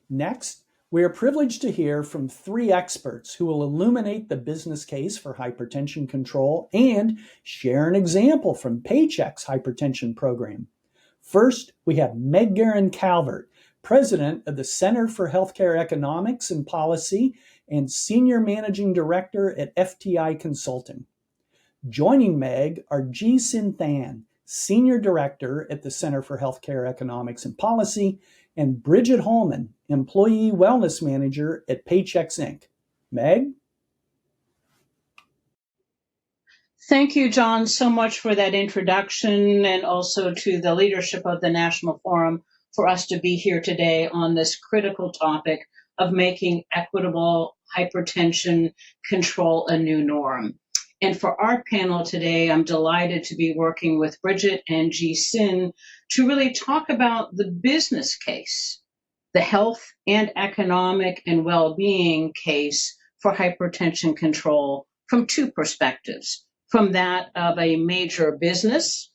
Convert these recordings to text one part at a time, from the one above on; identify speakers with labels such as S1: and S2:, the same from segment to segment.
S1: Next, we are privileged to hear from three experts who will illuminate the business case for hypertension control and share an example from Paychex hypertension program. First, we have Meg Guerin-Calvert, President of the Center for Healthcare Economics and Policy and Senior Managing Director at FTI Consulting. Joining Meg are Kyi-Sin Than, Senior Director at the Center for Healthcare Economics and Policy, and Bridget Hallman, Employee Wellness Manager at Paychex Inc. Meg?
S2: Thank you, John, so much for that introduction and also to the leadership of the National Forum for us to be here today on this critical topic of making equitable hypertension control a new norm. And for our panel today, I'm delighted to be working with Bridget and Kyi-Sin to really talk about the business case, the health and economic and well-being case for hypertension control from two perspectives. From that of a major business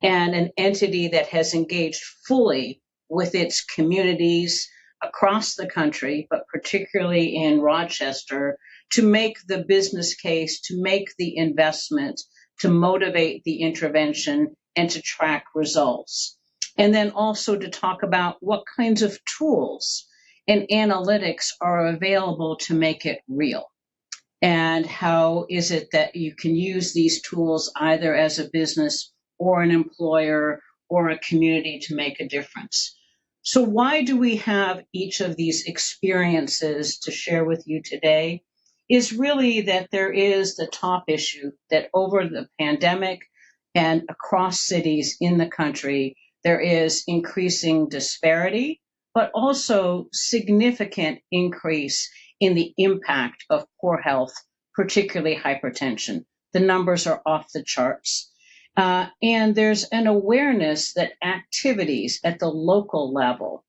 S2: and an entity that has engaged fully with its communities across the country, but particularly in Rochester, to make the business case, to make the investment, to motivate the intervention, and to track results. And then also to talk about what kinds of tools and analytics are available to make it real. And how is it that you can use these tools either as a business or an employer or a community to make a difference? So why do we have each of these experiences to share with you today? Is really that there is the top issue that over the pandemic and across cities in the country, there is increasing disparity, but also significant increase in the impact of poor health, particularly hypertension. The numbers are off the charts. And there's an awareness that activities at the local level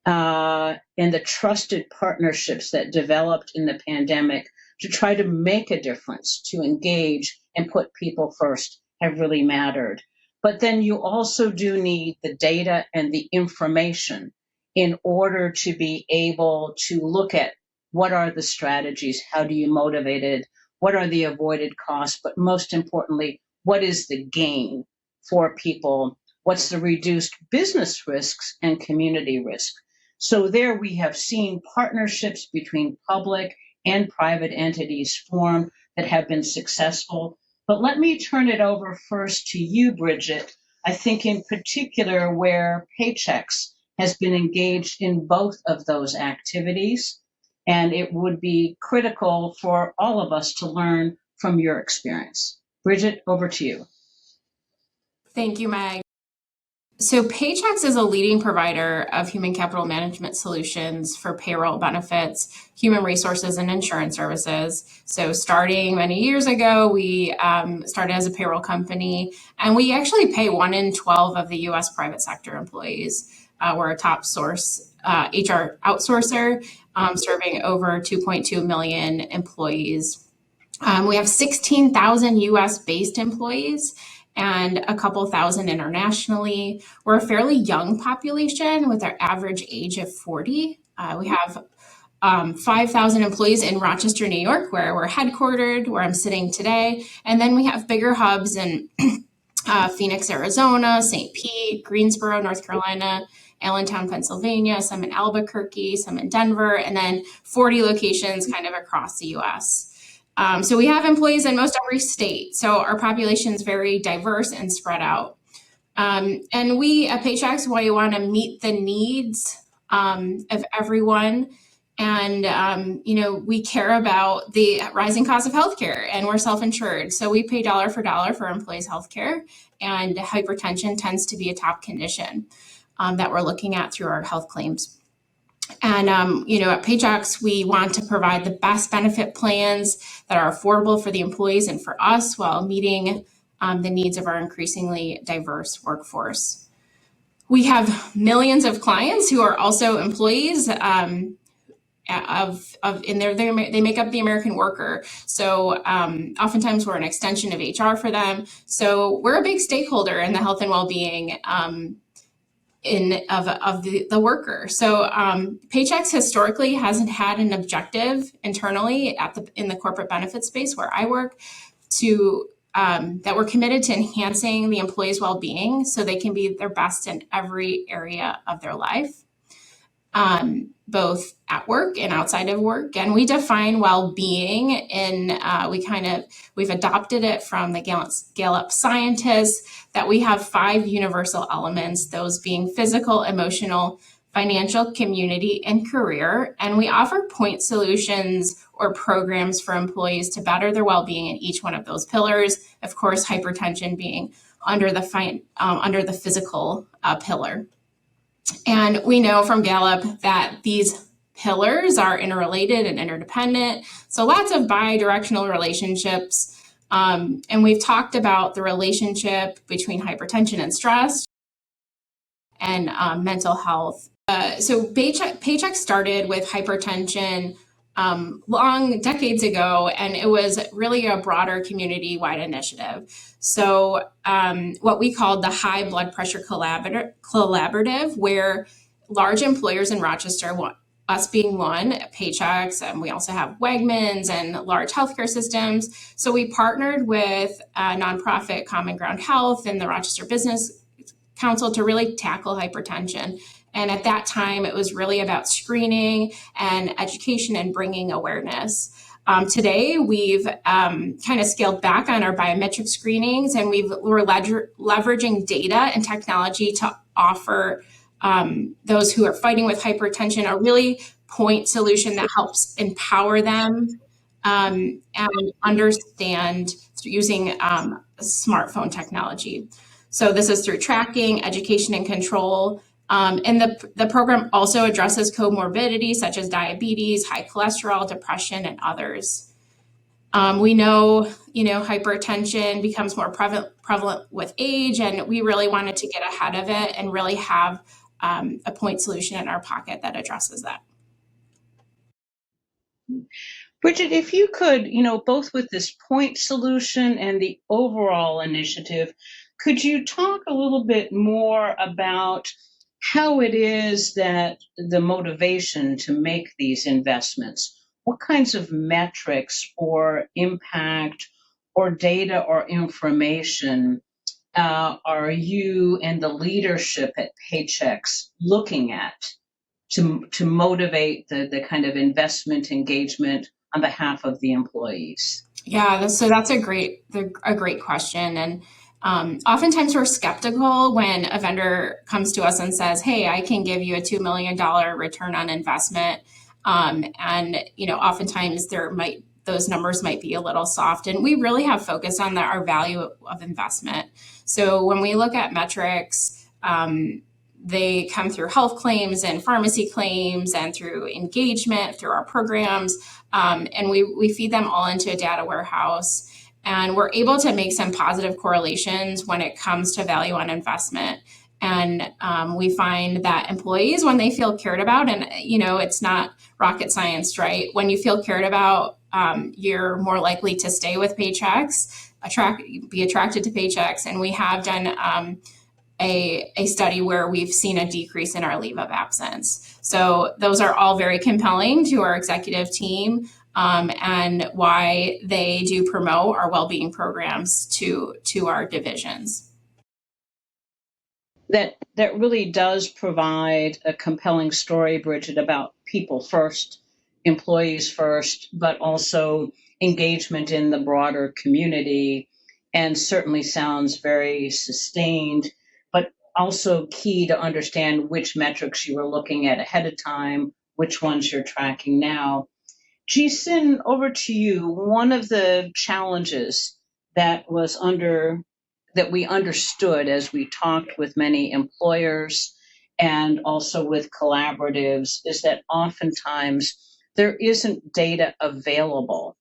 S2: and the trusted partnerships that developed in the pandemic to try to make a difference, to engage and put people first have really mattered. But then you also do need the data and the information in order to be able to look at what are the strategies, how do you motivate it, what are the avoided costs, but most importantly, what is the gain for people, what's the reduced business risks and community risk. So there we have seen partnerships between public and private entities form that have been successful. But let me turn it over first to you, Bridget. I think in particular where Paychex has been engaged in both of those activities, and it would be critical for all of us to learn from your experience. Bridget, over to you.
S3: Thank you, Meg. So Paychex is a leading provider of human capital management solutions for payroll benefits, human resources, and insurance services. So starting many years ago, we started as a payroll company, and we actually pay 1 in 12 of the U.S. private sector employees. We're a top source HR outsourcer, serving over 2.2 million employees. We have 16,000 US-based employees and a couple thousand internationally. We're a fairly young population with our average age of 40. We have 5,000 employees in Rochester, New York, where we're headquartered, where I'm sitting today. And then we have bigger hubs in Phoenix, Arizona, St. Pete, Greensboro, North Carolina, Allentown, Pennsylvania, some in Albuquerque, some in Denver, and then 40 locations kind of across the US. So we have employees in most every state. So our population is very diverse and spread out. And we at Paychex, we want to meet the needs of everyone. And, we care about the rising cost of healthcare, and we're self-insured. So we pay dollar for dollar for employees' healthcare, and hypertension tends to be a top condition that we're looking at through our health claims. And, at Paychex, we want to provide the best benefit plans that are affordable for the employees and for us while meeting the needs of our increasingly diverse workforce. We have millions of clients who are also employees they make up the American worker. So oftentimes we're an extension of HR for them. So we're a big stakeholder in the health and well-being of the worker. So Paychex historically hasn't had an objective internally in the corporate benefits space where I work to that we're committed to enhancing the employees' well-being so they can be their best in every area of their life, both at work and outside of work. And we define well-being in we've adopted it from the Gallup scientists that we have 5 universal elements, those being physical, emotional, financial, community, and career. And we offer point solutions or programs for employees to better their well-being in each one of those pillars. Of course, hypertension being under the physical pillar. And we know from Gallup that these pillars are interrelated and interdependent. So lots of bi-directional relationships. And we've talked about the relationship between hypertension and stress and mental health. So Paychex started with hypertension long decades ago, and it was really a broader community-wide initiative. So what we called the High Blood Pressure Collaborative, where large employers in Rochester, us being one, Paychex, and we also have Wegmans and large healthcare systems. So we partnered with nonprofit Common Ground Health and the Rochester Business Council to really tackle hypertension. And at that time, it was really about screening and education and bringing awareness. Today, we've kind of scaled back on our biometric screenings, and we're leveraging data and technology to offer those who are fighting with hypertension a really point solution that helps empower them and understand through using smartphone technology. So this is through tracking, education, and control. And the program also addresses comorbidities such as diabetes, high cholesterol, depression, and others. We know, hypertension becomes more prevalent with age, and we really wanted to get ahead of it and really have a point solution in our pocket that addresses that.
S2: Bridget, if you could, both with this point solution and the overall initiative, could you talk a little bit more about how it is that the motivation to make these investments, what kinds of metrics or impact or data or information are you and the leadership at Paychex looking at to motivate the kind of investment engagement on behalf of the employees?
S3: Yeah, so that's a great question. And oftentimes we're skeptical when a vendor comes to us and says, hey, I can give you a $2 million return on investment. And oftentimes those numbers might be a little soft. And we really have focused on our value of investment. So when we look at metrics, they come through health claims and pharmacy claims and through engagement, through our programs. And we feed them all into a data warehouse. And we're able to make some positive correlations when it comes to value on investment. And we find that employees, when they feel cared about, and it's not rocket science, right? When you feel cared about, you're more likely to stay with Paychex, be attracted to Paychex. And we have done a study where we've seen a decrease in our leave of absence. So those are all very compelling to our executive team, and why they do promote our well-being programs to our divisions.
S2: That really does provide a compelling story, Bridget, about people first, employees first, but also engagement in the broader community, and certainly sounds very sustained, but also key to understand which metrics you were looking at ahead of time, which ones you're tracking now. Kyi-Sin, over to you. One of the challenges that we understood as we talked with many employers and also with collaboratives is that oftentimes there isn't data available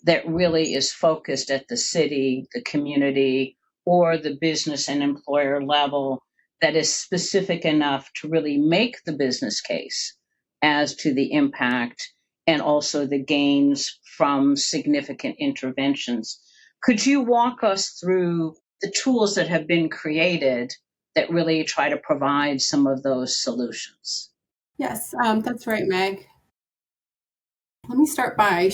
S2: that really is focused at the city, the community, or the business and employer level that is specific enough to really make the business case as to the impact and also the gains from significant interventions. Could you walk us through the tools that have been created that really try to provide some of those solutions.
S4: Yes, that's right, Meg. Let me start by,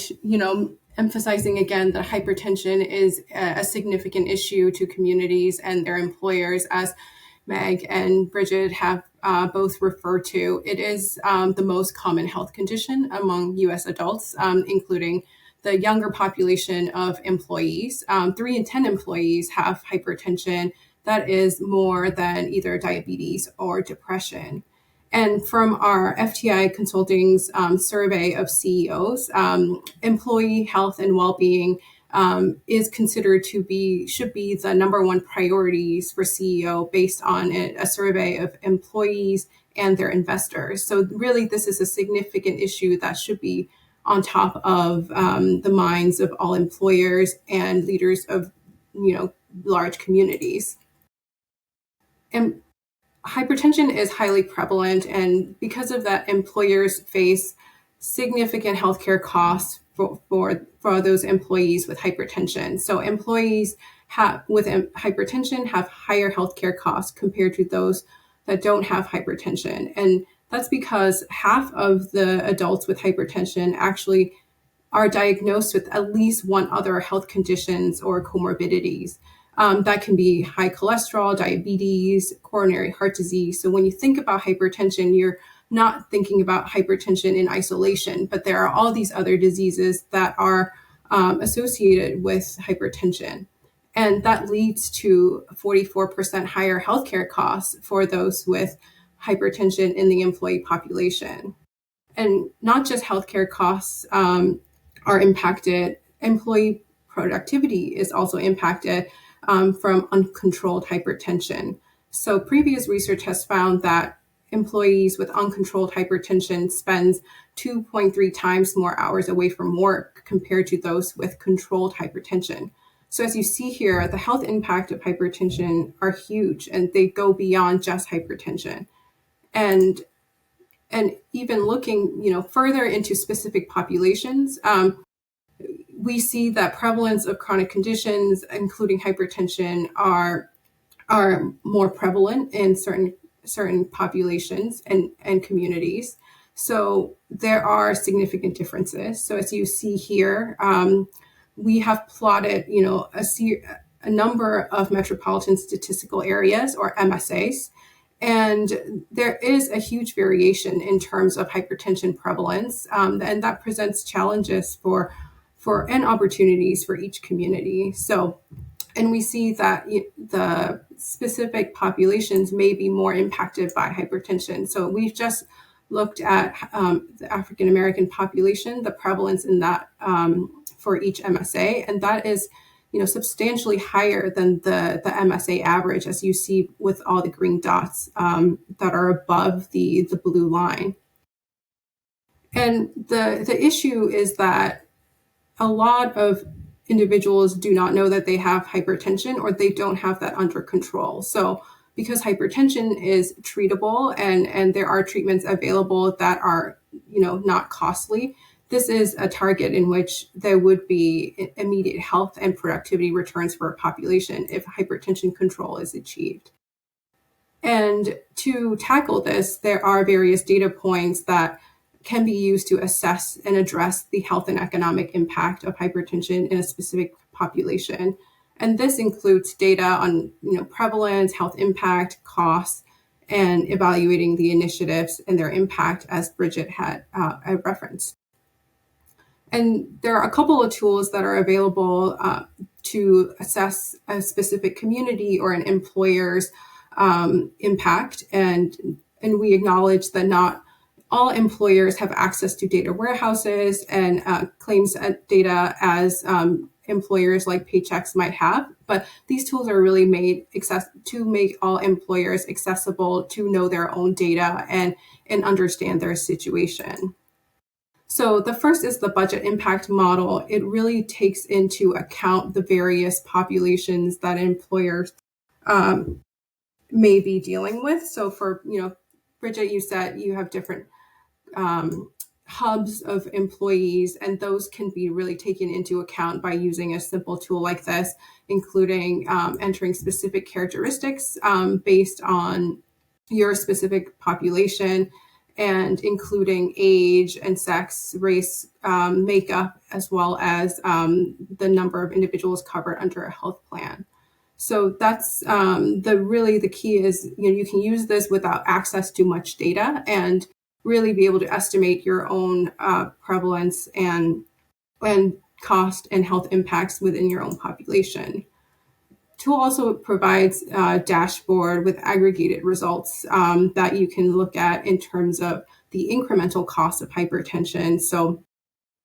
S4: emphasizing again that hypertension is a significant issue to communities and their employers, as Meg and Bridget have both referred to. It is the most common health condition among U.S. adults, including the younger population of employees. 3 in 10 employees have hypertension. That is more than either diabetes or depression. And from our FTI Consulting's survey of CEOs, employee health and well-being is considered should be the number one priorities for CEO based on a survey of employees and their investors. So really, this is a significant issue that should be on top of the minds of all employers and leaders of, large communities. And hypertension is highly prevalent, and because of that, employers face significant healthcare costs for those employees with hypertension. So employees with hypertension have higher healthcare costs compared to those that don't have hypertension. And that's because half of the adults with hypertension actually are diagnosed with at least one other health conditions or comorbidities. That can be high cholesterol, diabetes, coronary heart disease. So when you think about hypertension, you're not thinking about hypertension in isolation, but there are all these other diseases that are associated with hypertension. And that leads to 44% higher healthcare costs for those with hypertension in the employee population. And not just healthcare costs are impacted, employee productivity is also impacted from uncontrolled hypertension. So previous research has found that employees with uncontrolled hypertension spends 2.3 times more hours away from work compared to those with controlled hypertension. So as you see here, the health impact of hypertension are huge, and they go beyond just hypertension. And even looking, further into specific populations, we see that prevalence of chronic conditions, including hypertension, are more prevalent in certain populations and communities. So there are significant differences. So as you see here, we have plotted, a number of metropolitan statistical areas, or MSAs, and there is a huge variation in terms of hypertension prevalence, and that presents challenges and opportunities for each community. So, and we see that the specific populations may be more impacted by hypertension. So we've just looked at the African American population, the prevalence in that for each MSA, and that is substantially higher than the MSA average, as you see with all the green dots that are above the blue line. And the issue is that a lot of individuals do not know that they have hypertension, or they don't have that under control. So because hypertension is treatable and there are treatments available that are not costly, this is a target in which there would be immediate health and productivity returns for a population if hypertension control is achieved. And to tackle this, there are various data points that can be used to assess and address the health and economic impact of hypertension in a specific population. And this includes data on prevalence, health impact, costs, and evaluating the initiatives and their impact, as Bridget had referenced. And there are a couple of tools that are available to assess a specific community or an employer's impact. And we acknowledge that not all employers have access to data warehouses and claims data as employers like Paychex might have. But these tools are really made to make all employers accessible to know their own data and understand their situation. So the first is the budget impact model. It really takes into account the various populations that employers may be dealing with. So for, Bridget, you said you have different hubs of employees, and those can be really taken into account by using a simple tool like this, including entering specific characteristics based on your specific population, and including age and sex, race, makeup, as well as the number of individuals covered under a health plan. So that's the key is, you can use this without access to much data and really be able to estimate your own prevalence and cost and health impacts within your own population. Tool also provides a dashboard with aggregated results that you can look at in terms of the incremental cost of hypertension. So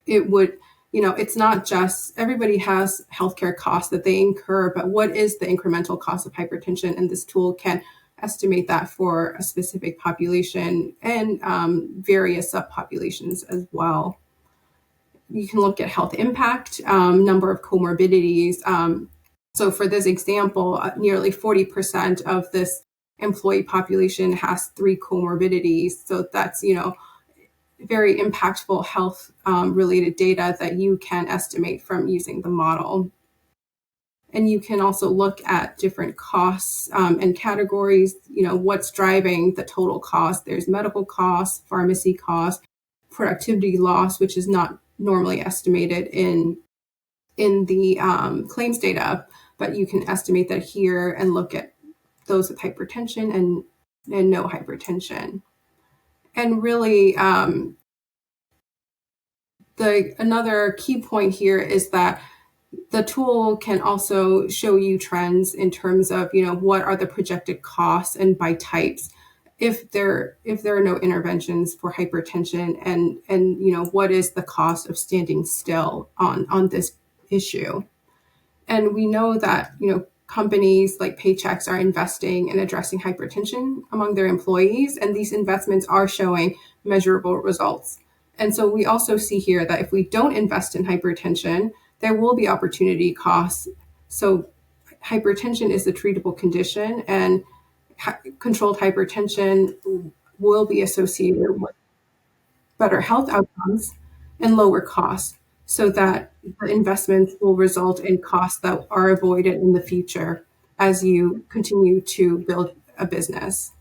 S4: it would, it's not just everybody has healthcare costs that they incur, but what is the incremental cost of hypertension? And this tool can estimate that for a specific population and various subpopulations as well. You can look at health impact, number of comorbidities. So for this example, nearly 40% of this employee population has 3 comorbidities. So that's, very impactful health related data that you can estimate from using the model. And you can also look at different costs and categories, what's driving the total cost. There's medical costs, pharmacy costs, productivity loss, which is not normally estimated in the claims data, but you can estimate that here and look at those with hypertension and no hypertension. And really, another key point here is that the tool can also show you trends in terms of, what are the projected costs and by types, if there are no interventions for hypertension, and what is the cost of standing still on this issue. And we know that, companies like Paychex are investing in addressing hypertension among their employees, and these investments are showing measurable results. And so we also see here that if we don't invest in hypertension, there will be opportunity costs. So hypertension is a treatable condition, and controlled hypertension will be associated with better health outcomes and lower costs, so that the investments will result in costs that are avoided in the future as you continue to build a business.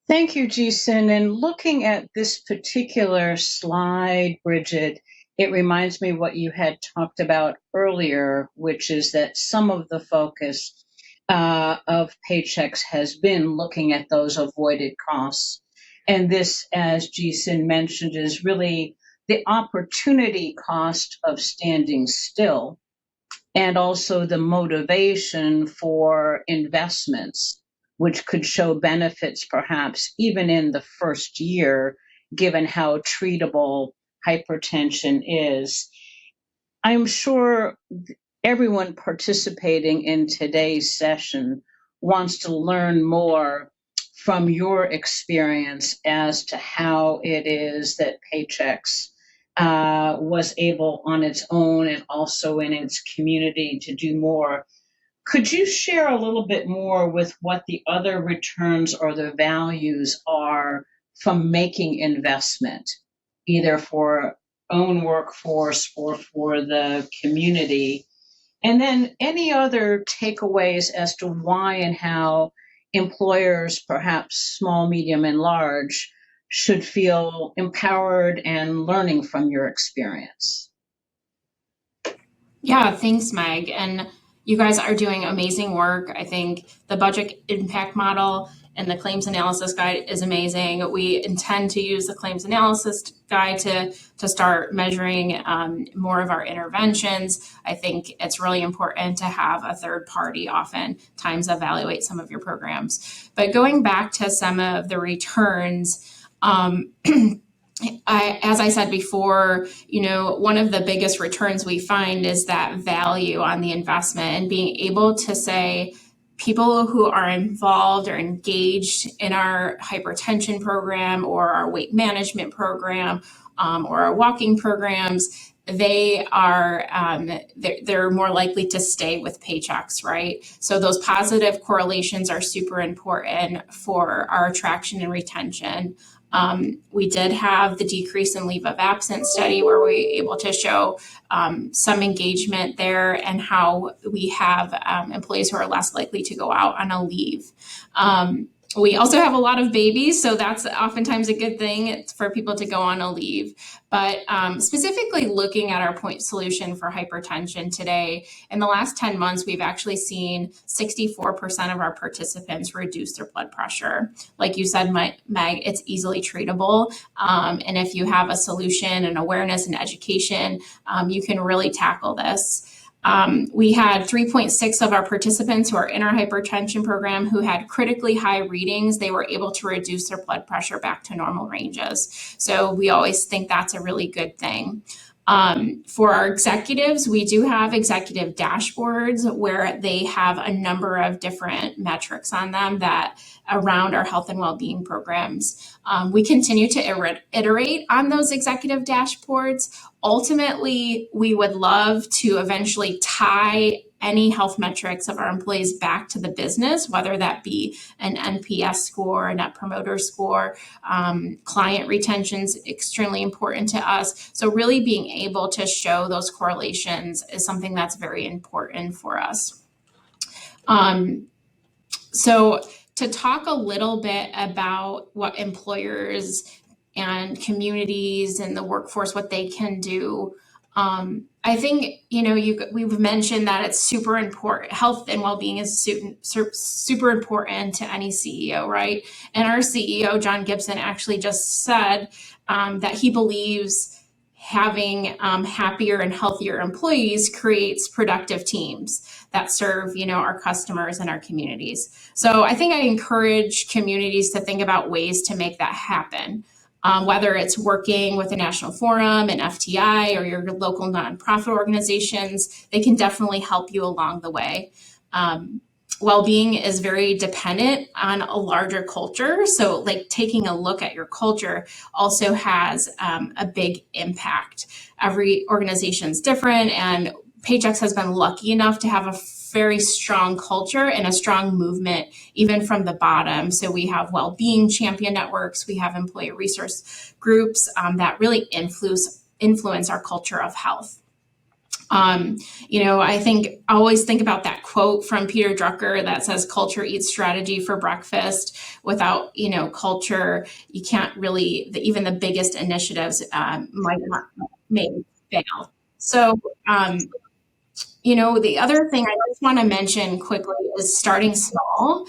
S2: Thank you, Kyi-Sin. And looking at this particular slide, Bridget, it reminds me what you had talked about earlier, which is that some of the focus of Paychex has been looking at those avoided costs. And this, as Kyi-Sin mentioned, is really the opportunity cost of standing still, and also the motivation for investments, which could show benefits perhaps even in the first year, given how treatable hypertension is. I'm sure everyone participating in today's session wants to learn more from your experience as to how it is that Paychex was able on its own and also in its community to do more. Could you share a little bit more with what the other returns or the values are from making investment, either for own workforce or for the community? And then any other takeaways as to why and how employers, perhaps small, medium, and large, should feel empowered and learning from your experience?
S3: Yeah, thanks, Meg. And you guys are doing amazing work. I think the budget impact model and the claims analysis guide is amazing. We intend to use the claims analysis guide to start measuring more of our interventions. I think it's really important to have a third party oftentimes evaluate some of your programs. But going back to some of the returns, as I said before, one of the biggest returns we find is that value on the investment, and being able to say people who are involved or engaged in our hypertension program or our weight management program or our walking programs, they are they're more likely to stay with Paychex, right? So those positive correlations are super important for our attraction and retention We did have the decrease in leave of absence study where we were able to show some engagement there and how we have employees who are less likely to go out on a leave. We also have a lot of babies, so that's oftentimes a good thing for people to go on a leave. But specifically looking at our point solution for hypertension today, in the last 10 months, we've actually seen 64% of our participants reduce their blood pressure. Like you said, Meg, it's easily treatable. And if you have a solution and awareness and education, you can really tackle this. We had 3.6 of our participants who are in our hypertension program who had critically high readings. They were able to reduce their blood pressure back to normal ranges. So we always think that's a really good thing. For our executives, we do have executive dashboards where they have a number of different metrics on them that around our health and well-being programs. We continue to iterate on those executive dashboards. Ultimately, we would love to eventually tie any health metrics of our employees back to the business, whether that be an NPS score, a net promoter score. Client retention is extremely important to us. So really being able to show those correlations is something that's very important for us. So to talk a little bit about what employers and communities and the workforce, what they can do. I think, we've mentioned that it's super important. Health and well-being is super important to any CEO, right? And our CEO, John Gibson, actually just said that he believes having happier and healthier employees creates productive teams that serve, our customers and our communities. So I think I encourage communities to think about ways to make that happen. Whether it's working with a national forum, an FTI, or your local nonprofit organizations, they can definitely help you along the way. Well-being is very dependent on a larger culture. So like taking a look at your culture also has a big impact. Every organization is different, and Paychex has been lucky enough to have a very strong culture and a strong movement, even from the bottom. So we have well-being champion networks, we have employee resource groups that really influence our culture of health. I always think about that quote from Peter Drucker that says, culture eats strategy for breakfast. Without, culture, you can't really, even the biggest initiatives may fail. So, the other thing I just want to mention quickly is starting small.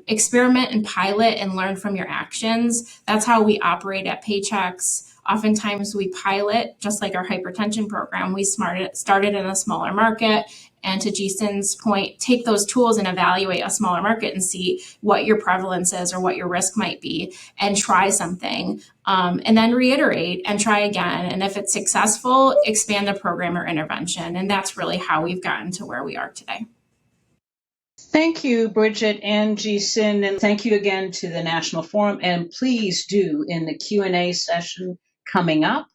S3: Experiment and pilot and learn from your actions. That's how we operate at Paychex. Oftentimes we pilot, just like our hypertension program. We started in a smaller market. And to Kyi-Sin's point, take those tools and evaluate a smaller market and see what your prevalence is or what your risk might be and try something. And then reiterate and try again. And if it's successful, expand the program or intervention. And that's really how we've gotten to where we are today.
S2: Thank you, Bridget and Kyi-Sin, and thank you again to the National Forum. And please do, in the Q&A session coming up,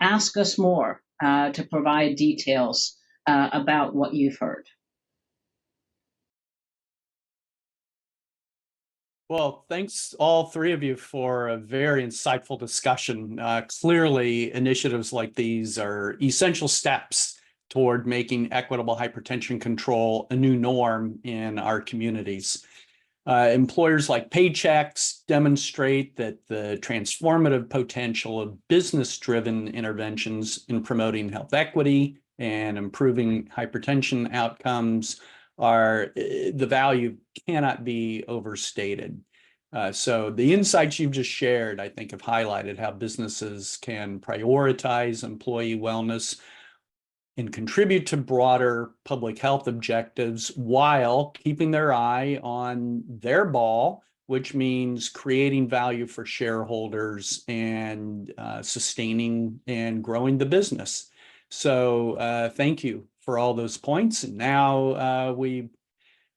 S2: ask us more to provide details about what you've heard.
S1: Well, thanks all three of you for a very insightful discussion. Clearly, initiatives like these are essential steps toward making equitable hypertension control a new norm in our communities. Employers like Paychex demonstrate that the transformative potential of business-driven interventions in promoting health equity and improving hypertension outcomes the value cannot be overstated. So the insights you've just shared, I think, have highlighted how businesses can prioritize employee wellness and contribute to broader public health objectives while keeping their eye on their ball, which means creating value for shareholders and sustaining and growing the business. So thank you for all those points. And now we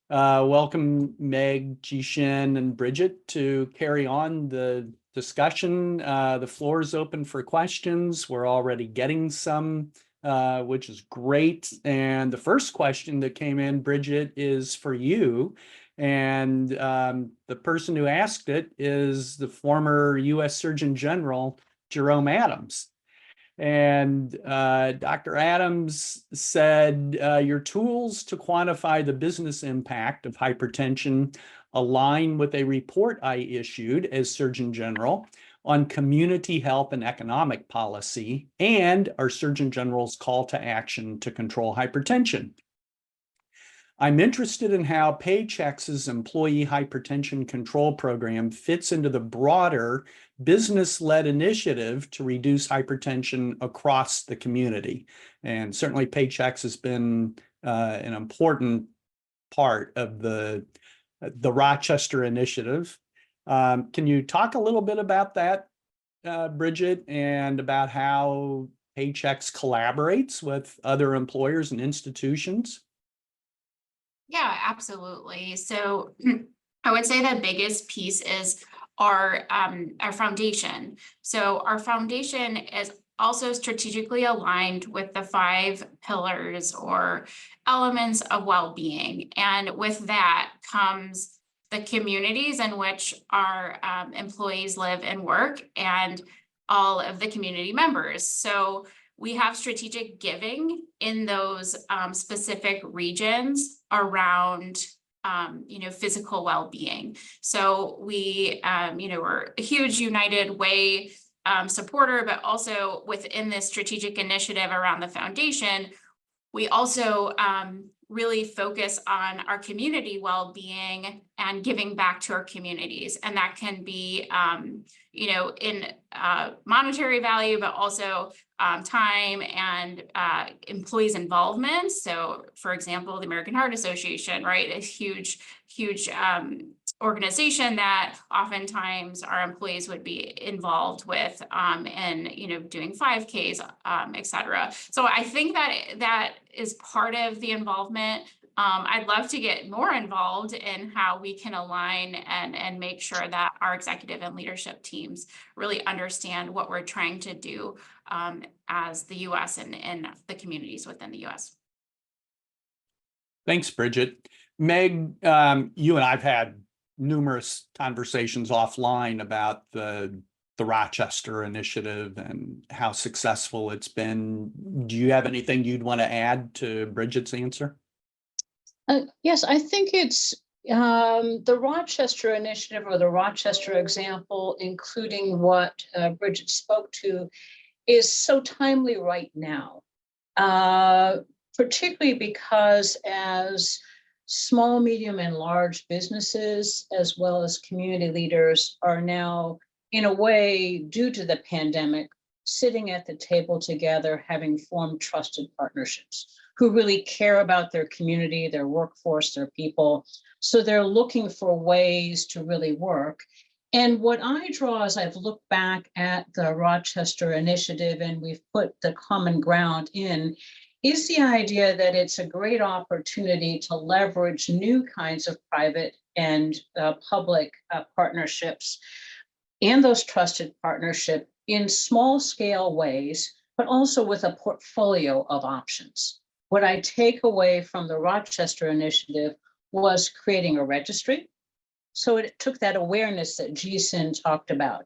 S1: welcome Meg, Kyi-Sin, and Bridget to carry on the discussion. The floor is open for questions. We're already getting some, which is great. And the first question that came in, Bridget, is for you. And the person who asked it is the former U.S. Surgeon General, Jerome Adams. And Dr. Adams said, your tools to quantify the business impact of hypertension align with a report I issued as Surgeon General on community health and economic policy and our Surgeon General's call to action to control hypertension. I'm interested in how Paychex's employee hypertension control program fits into the broader business-led initiative to reduce hypertension across the community. And certainly Paychex has been an important part of the Rochester initiative. Can you talk a little bit about that, Bridget, and about how Paychex collaborates with other employers and institutions?
S3: Yeah, absolutely. So I would say the biggest piece is our foundation. So our foundation is also strategically aligned with the 5 pillars or elements of well-being. And with that comes the communities in which our employees live and work and all of the community members. So we have strategic giving in those specific regions around physical well-being. So we we're a huge United Way supporter, but also within this strategic initiative around the foundation, we also really focus on our community well-being and giving back to our communities. And that can be, in monetary value, but also time and employees' involvement. So, for example, the American Heart Association, right, a huge organization that oftentimes our employees would be involved with and doing 5Ks, et cetera. So I think that is part of the involvement. I'd love to get more involved in how we can align and make sure that our executive and leadership teams really understand what we're trying to do as the U.S. and the communities within the U.S.
S1: Thanks, Bridget. Meg, you and I've had numerous conversations offline about the Rochester initiative and how successful it's been. Do you have anything you'd want to add to Bridget's answer?
S2: Yes, I think it's the Rochester initiative or the Rochester example, including what Bridget spoke to, is so timely right now, particularly because as small, medium, and large businesses, as well as community leaders, are now, in a way, due to the pandemic, sitting at the table together, having formed trusted partnerships who really care about their community, their workforce, their people. So they're looking for ways to really work. And what I draw as I've looked back at the Rochester initiative and we've put the common ground in, is the idea that it's a great opportunity to leverage new kinds of private and public partnerships and those trusted partnerships in small scale ways, but also with a portfolio of options. What I take away from the Rochester initiative was creating a registry. So it took that awareness that Kyi-Sin talked about.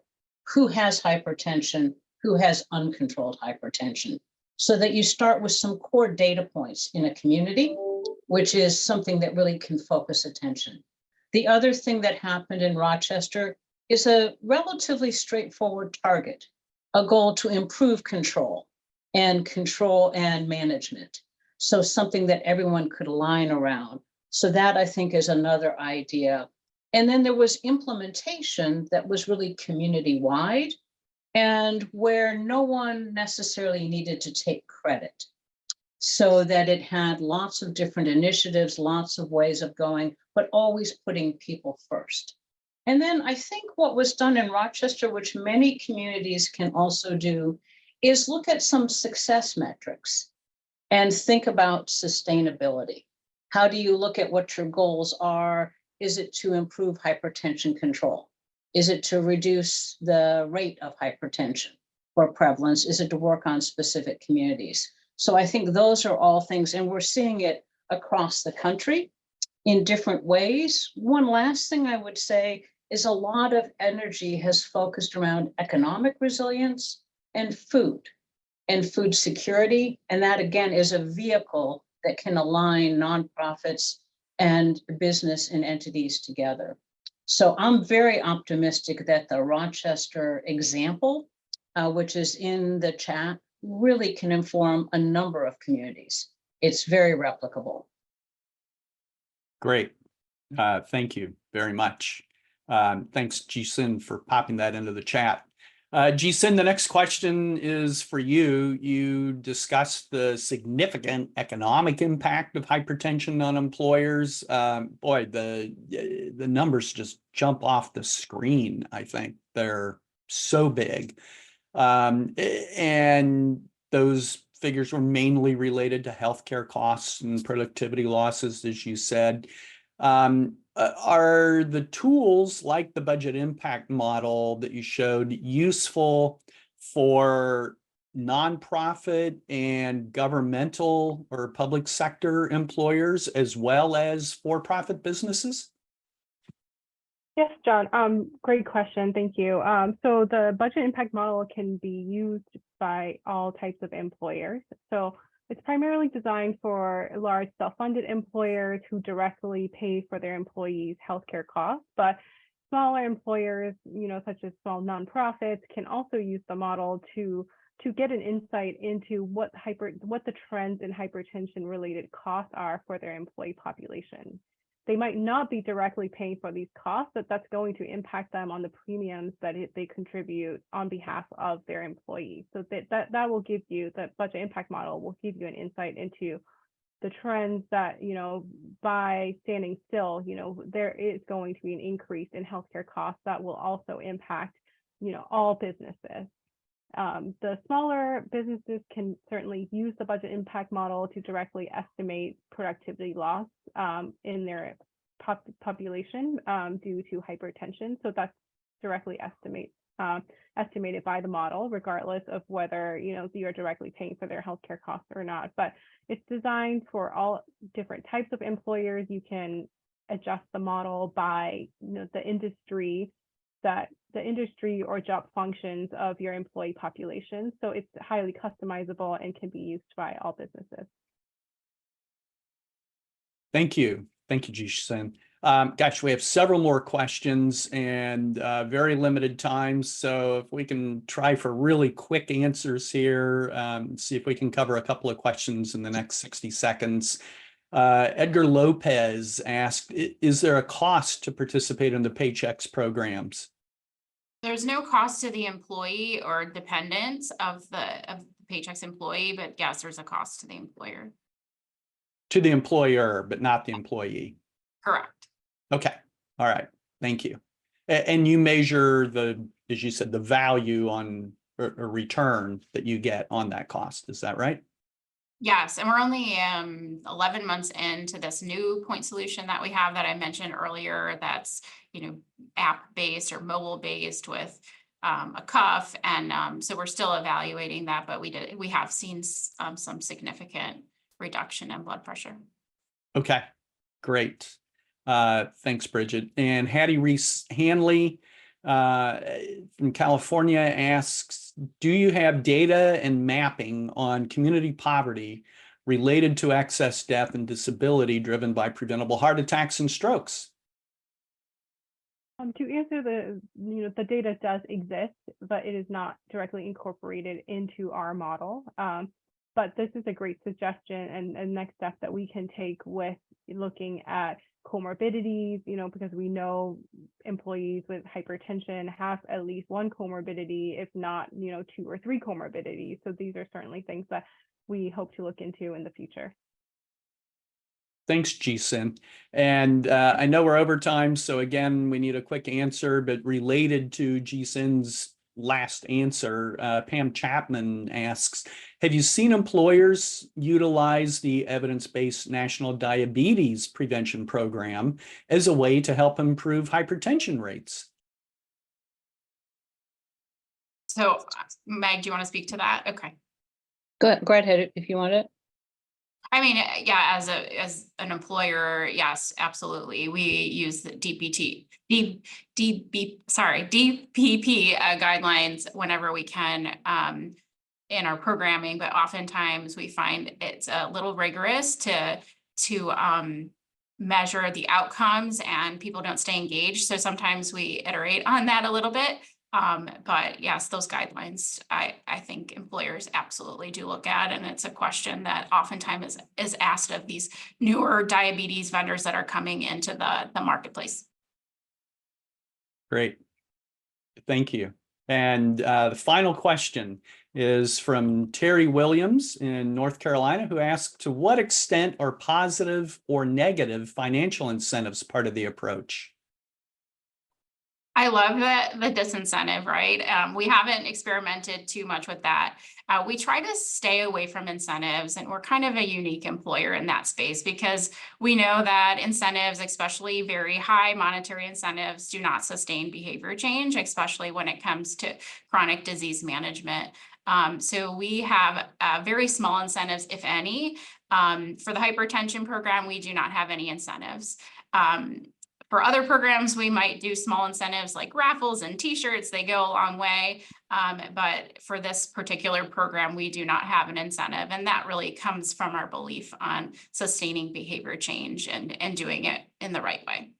S2: Who has hypertension? Who has uncontrolled hypertension? So that you start with some core data points in a community, which is something that really can focus attention. The other thing that happened in Rochester is a relatively straightforward target, a goal to improve control and management. So something that everyone could align around. So that I think is another idea. And then there was implementation that was really community-wide and where no one necessarily needed to take credit. So that it had lots of different initiatives, lots of ways of going, but always putting people first. And then I think what was done in Rochester, which many communities can also do, is look at some success metrics and think about sustainability. How do you look at what your goals are? Is it to improve hypertension control? Is it to reduce the rate of hypertension or prevalence? Is it to work on specific communities? So I think those are all things, and we're seeing it across the country. in different ways. One last thing I would say is a lot of energy has focused around economic resilience and food security. And that, again, is a vehicle that can align nonprofits and business and entities together. So I'm very optimistic that the Rochester example, which is in the chat, really can inform a number of communities. It's very replicable.
S1: Great. Thank you very much. Thanks, Kyi-Sin, for popping that into the chat. Kyi-Sin, the next question is for you. You discussed the significant economic impact of hypertension on employers. Boy, the numbers just jump off the screen, I think. They're so big. And those figures were mainly related to healthcare costs and productivity losses, as you said. Are the tools like the budget impact model that you showed useful for nonprofit and governmental or public sector employers as well as for-profit businesses?
S5: Yes, John. Great question. Thank you. So the budget impact model can be used by all types of employers. So it's primarily designed for large self-funded employers who directly pay for their employees' healthcare costs, but smaller employers, such as small nonprofits, can also use the model to get an insight into what the trends in hypertension-related costs are for their employee population. They might not be directly paying for these costs, but that's going to impact them on the premiums that they contribute on behalf of their employees. So that will give you, the budget impact model will give you an insight into the trends that, by standing still, there is going to be an increase in healthcare costs that will also impact, all businesses. The smaller businesses can certainly use the budget impact model to directly estimate productivity loss in their population due to hypertension. So that's directly estimated by the model, regardless of whether you're directly paying for their healthcare costs or not. But it's designed for all different types of employers. You can adjust the model by the industry or job functions of your employee population. So it's highly customizable and can be used by all businesses.
S1: Thank you. Thank you, Kyi-Sin. Gosh, we have several more questions and very limited time. So if we can try for really quick answers here, see if we can cover a couple of questions in the next 60 seconds. Edgar Lopez asked, is there a cost to participate in the Paychex programs?
S3: There's no cost to the employee or dependents of the Paychex employee, but yes, there's a cost to the employer.
S1: To the employer, but not the employee.
S3: Correct.
S1: Okay. All right. Thank you. And you measure as you said, the value on or return that you get on that cost. Is that right?
S3: Yes, and we're only 11 months into this new point solution that we have that I mentioned earlier. That's app-based or mobile-based with a cuff, and so we're still evaluating that. But we have seen some significant reduction in blood pressure.
S1: Okay, great. Thanks, Bridget. And Hattie Reese Hanley from California asks, do you have data and mapping on community poverty related to excess death and disability driven by preventable heart attacks and strokes?
S5: To answer the data does exist, but it is not directly incorporated into our model. But this is a great suggestion and next step that we can take with looking at comorbidities, because we know employees with hypertension have at least one comorbidity, if not, 2 or 3 comorbidities. So these are certainly things that we hope to look into in the future.
S1: Thanks, Kyi-Sin. And I know we're over time, so again, we need a quick answer, but related to Kyi-Sin's last answer, Pam Chapman asks, have you seen employers utilize the evidence-based National Diabetes Prevention Program as a way to help improve hypertension rates?
S3: So, Meg, do you want to speak to that? Okay.
S2: Go ahead if you want it.
S3: I mean, yeah, as an employer, yes, absolutely. We use the DPP guidelines whenever we can in our programming, but oftentimes we find it's a little rigorous to measure the outcomes, and people don't stay engaged. So sometimes we iterate on that a little bit. But yes, those guidelines, I think employers absolutely do look at, and it's a question that oftentimes is asked of these newer diabetes vendors that are coming into the marketplace.
S1: Great. Thank you. And the final question is from Terry Williams in North Carolina, who asked, to what extent are positive or negative financial incentives part of the approach?
S3: I love the disincentive, right? We haven't experimented too much with that. We try to stay away from incentives, and we're kind of a unique employer in that space because we know that incentives, especially very high monetary incentives, do not sustain behavior change, especially when it comes to chronic disease management. So we have very small incentives, if any. For the hypertension program, we do not have any incentives. For other programs, we might do small incentives like raffles and t-shirts. They go a long way. But for this particular program, we do not have an incentive. And that really comes from our belief on sustaining behavior change and doing it in the right way.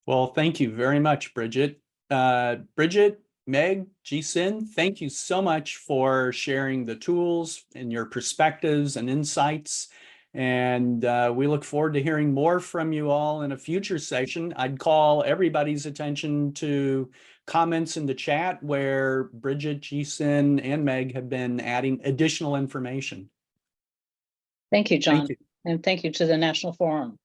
S1: Well, thank you very much, Bridget. Bridget, Meg, Kyi-Sin, thank you so much for sharing the tools and your perspectives and insights. And we look forward to hearing more from you all in a future session. I'd call everybody's attention to comments in the chat where Bridget, Kyi-Sin, and Meg have been adding additional information.
S2: Thank you, John.
S1: Thank you.
S2: And thank you to the National Forum.